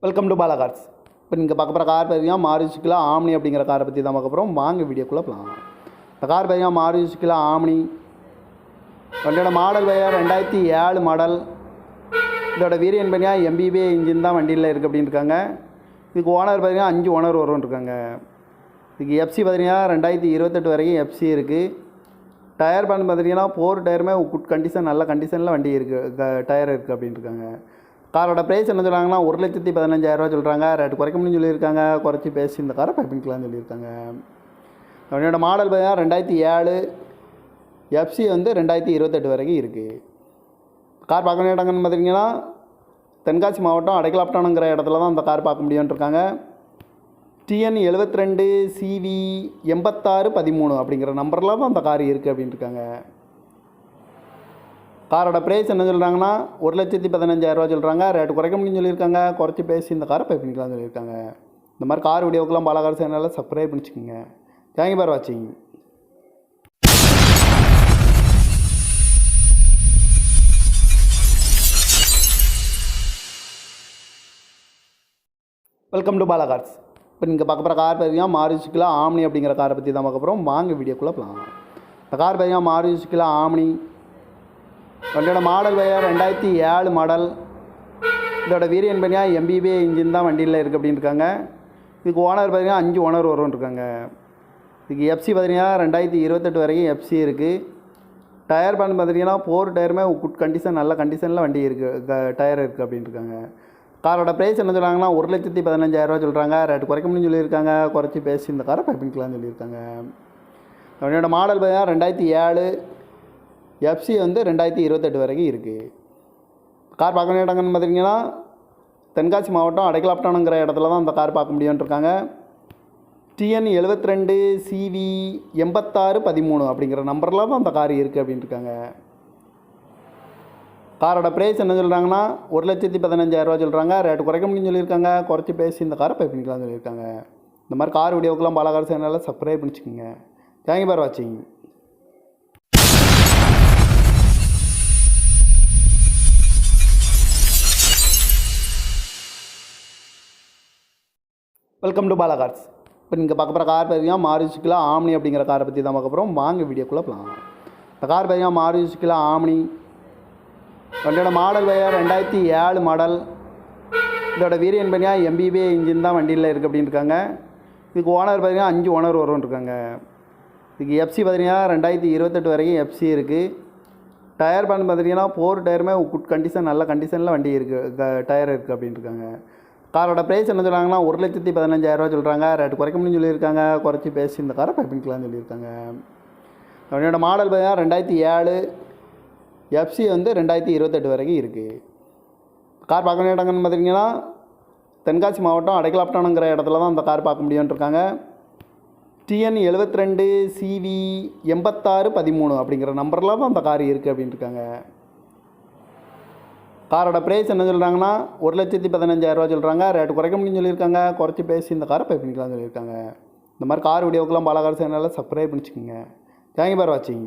Welcome to Bala cars. இப்போ நீங்கள் பார்க்க போகிற கார் பார்த்தீங்கன்னா மாருதி ஆம்னி அப்படிங்கிற காரை பற்றி தான் பார்க்க போகிறோம். வாங்க வீடியோக்குள்ளே போகலாம். இந்த கார் பார்த்தீங்கன்னா மாருதி ஆம்னி. வண்டியோட மாடல் பார்த்தீங்கன்னா 2007 மாடல். இதோட வேரியன்ட் பார்த்தீங்கன்னா MBBA இன்ஜின் தான் வண்டியில் இருக்குது அப்படின்னு இருக்காங்க. இதுக்கு ஓனர் பார்த்தீங்கன்னா 5 ஓனர் வரும்னு இருக்காங்க. இதுக்கு FC பார்த்தீங்கன்னா 2028 வரைக்கும் FC இருக்குது. டயர் பண்ணு பார்த்தீங்கன்னா 4 டயருமே குட் கண்டிஷன், நல்ல கண்டிஷனில் வண்டி இருக்குது, டயர் இருக்குது அப்படின்னு இருக்காங்க. காரோட ப்ரைஸ் என்ன சொல்கிறாங்கன்னா 1,15,000 சொல்கிறாங்க. ரேட்டு குறைக்க முடியும்னு சொல்லியிருக்காங்க. குறைச்சி பேசி இந்த காரை பைப்பிங்கலாம்னு சொல்லியிருக்காங்க. வண்டியோட மாடல் பார்த்தீங்கன்னா 2007, FC வந்து 2028 வரைக்கும் இருக்குது. கார் பார்க்க வேண்டிய இடங்கன்னு பார்த்தீங்கன்னா தென்காசி மாவட்டம் அடைக்கலாப்டானுங்கிற இடத்துல தான் அந்த கார் பார்க்க முடியும்னு இருக்காங்க. TN 72 CV 8613 அப்படிங்கிற நம்பரில் தான் அந்த கார் இருக்குது அப்படின்னு இருக்காங்க. காரோட ப்ரைஸ் என்ன சொல்கிறாங்கன்னா 1,15,000 சொல்கிறாங்க. ரேட்டு குறைக்க முடியும்னு சொல்லியிருக்காங்க. குறைச்சி பேசி இந்த காரை பை பண்ணிக்கலாம்னு சொல்லியிருக்காங்க. இந்த மாதிரி கார் வீடியோக்கெல்லாம் பாலா கார் சேனலில் சப்ஸ்கிரைப் பண்ணிச்சுக்கோங்க. தேங்க்யூ ஃபார் வாட்சிங். Welcome to Bala cars. இப்போ நீங்கள் பார்க்க போகிற கார் பார்த்தீங்கன்னா மாருதி ஆம்னி அப்படிங்கிற காரை பற்றி தான் பார்க்க போகிறோம். வாங்க வீடியோக்குள்ளே போகலாம். இந்த கார் பார்த்தீங்கன்னா மாருதி ஆம்னி. வண்டியோட மாடல் பார்த்தீங்கன்னா 2007 மாடல். இதோட வேரியன்ட் பார்த்தீங்கன்னா MBBA இன்ஜின் தான் வண்டியில் இருக்குது அப்படின்னு இருக்காங்க. இதுக்கு ஓனர் பார்த்தீங்கன்னா 5 ஓனர் வரும்னு இருக்காங்க. இதுக்கு FC பார்த்தீங்கன்னா 2028 வரைக்கும் FC இருக்குது. டயர் பண்ணு பார்த்தீங்கன்னா 4 டயருமே குட் கண்டிஷன், நல்ல கண்டிஷனில் வண்டி இருக்குது, டயர் இருக்குது அப்படின்னு இருக்காங்க. காரோட ப்ரைஸ் என்ன சொல்கிறாங்கன்னா 1,15,000 சொல்கிறாங்க. ரேட்டு குறைக்க முடியும்னு சொல்லியிருக்காங்க. குறைச்சி பேசி இந்த காரை பைப்பிங்கலாம்னு சொல்லியிருக்காங்க. வண்டியோட மாடல் பார்த்தீங்கன்னா 2007, FC வந்து 2028 வரைக்கும் இருக்குது. கார் பார்க்க வேண்டிய இடங்கன்னு பார்த்தீங்கன்னா தென்காசி மாவட்டம் அடைக்கலாப்டானுங்கிற இடத்துல தான் அந்த கார் பார்க்க முடியும்னு இருக்காங்க. TN 72 CV 8613 அப்படிங்கிற நம்பரில் தான் அந்த கார் இருக்குது அப்படின்னு இருக்காங்க. காரோட ப்ரைஸ் என்ன சொல்கிறாங்கன்னா 1,15,000 சொல்கிறாங்க. ரேட்டு குறைக்க முடியும்னு சொல்லியிருக்காங்க. குறைச்சி பேசி இந்த காரை பை பண்ணிக்கலாம்னு சொல்லியிருக்காங்க. இந்த மாதிரி கார் வீடியோக்கெல்லாம் பாலா கார் சேனலில் சப்ஸ்கிரைப் பண்ணிச்சுக்கோங்க. தேங்க்யூ ஃபார் வாட்சிங். Welcome to Bala cars. இப்போ நீங்கள் பார்க்க போகிற கார் பார்த்தீங்கன்னா மாருதி ஆம்னி அப்படிங்கிற காரை பற்றி தான் பார்க்க போகிறோம். வாங்க வீடியோக்குள்ளே போகலாம். இந்த கார் பார்த்தீங்கன்னா மாருதி ஆம்னி. வண்டியோட மாடல் பார்த்தீங்கன்னா 2007 மாடல். இதோட வேரியன்ட் பார்த்தீங்கன்னா MBBA இன்ஜின் தான் வண்டியில் இருக்குது அப்படின்னு இருக்காங்க. இதுக்கு ஓனர் பார்த்தீங்கன்னா 5 ஓனர் வரும்னு இருக்காங்க. இதுக்கு FC பார்த்தீங்கன்னா 2028 வரைக்கும் FC இருக்குது. டயர் பண்ணு பார்த்தீங்கன்னா 4 டயருமே குட் கண்டிஷன், நல்ல கண்டிஷனில் வண்டி இருக்குது, டயர் இருக்குது அப்படின்னு இருக்காங்க. காரோட ப்ரைஸ் என்ன சொல்கிறாங்கன்னா 1,15,000 சொல்கிறாங்க. ரேட்டு குறைக்க முடியும்னு சொல்லியிருக்காங்க. குறைச்சி பேசி இந்த காரை பை பண்ணிக்கலாம்னு சொல்லியிருக்காங்க. வண்டியோட மாடல் பார்த்தீங்கன்னா 2007, FC வந்து 2028 வரைக்கும் இருக்குது. கார் பார்க்க வேண்டிய இடங்கன்னு பார்த்தீங்கன்னா தென்காசி மாவட்டம் அடைக்கலாப்டானுங்கிற இடத்துல தான் அந்த கார் பார்க்க முடியும்னு இருக்காங்க. TN 72 CV 8613 அப்படிங்கிற நம்பரில் தான் அந்த கார் இருக்குது அப்படின்னு இருக்காங்க. காரோட ப்ரைஸ் என்ன சொல்கிறாங்கன்னா 1,15,000 சொல்கிறாங்க. ரேட்டு குறைக்க முடியும்னு சொல்லியிருக்காங்க. குறைச்சி பேசி இந்த காரை பை பண்ணிக்கலாம்னு சொல்லியிருக்காங்க. இந்த மாதிரி கார் வீடியோக்கெல்லாம் பாலா கார் சேனலில் சப்ஸ்கிரைப் பண்ணிச்சுக்கோங்க. தேங்க்யூ ஃபார் வாட்சிங்.